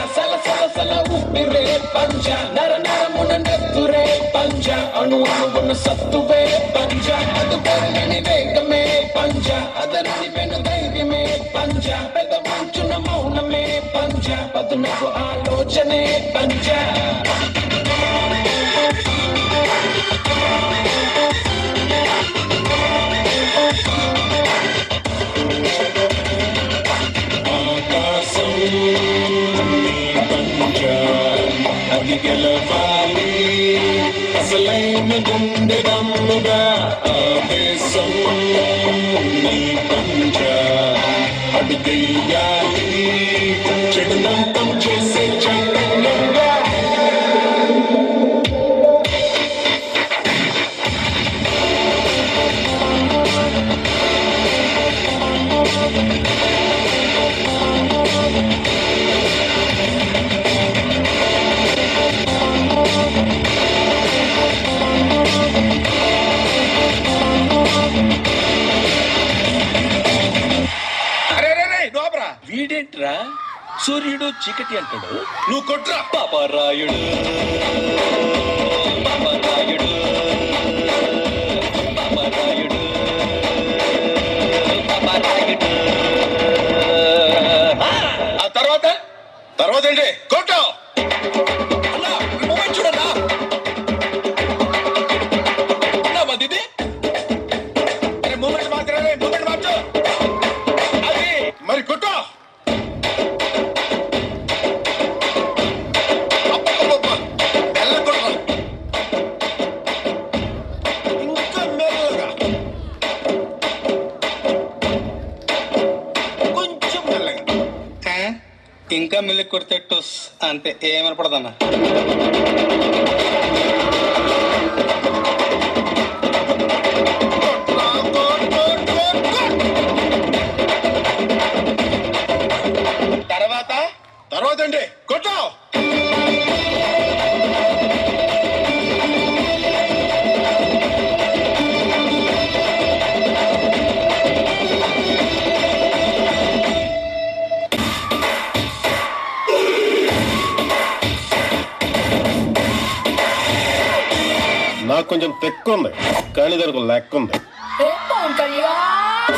సల సల సల ఊపిరే పంజ నర నరమున నెత్తురే పంజ అణు అణువున సత్తువే పంజ అదు పెరగని వేగమే పంజ అదరని వెను ధైర్యమే పంజ పెద వంచున మౌనమే పంజ పదునకు ఆలోచనే పంజ అది గెలవాలి అసలైన గుండె దమ్ముగా ఆవేశం నీ పంజ అడుగెయ్యాలి చెడునంతం చేసే చైతన్యంగా వీడేంట్రా సూర్యుడు చీకటి అంటాడు నువ్వు కొట్రా పాపరాయుడు పాపరాయుడు పాపరాయుడు పాపరాయుడు ఆ తర్వాత ఏంటి కొట్టు అన్నా మూమెంట్ చూడన్నా అన్నా మదిది అరే మూమెంట్ మాత్రమే మూమెంట్ మార్చు అది మరి కొట్టు ఇంకా మెల్లగా కొంచెం మెల్లగా ఇంకా మిల్లి కొడితే టోస్ అంతే ఏమనపడదన్నా తర్వాత అండి కొట్టు నాకు కొంచెం తెక్కు ఉంది కానీ దానికి లెక్క ఉంది ఏ పవన్ కళ్యాణ్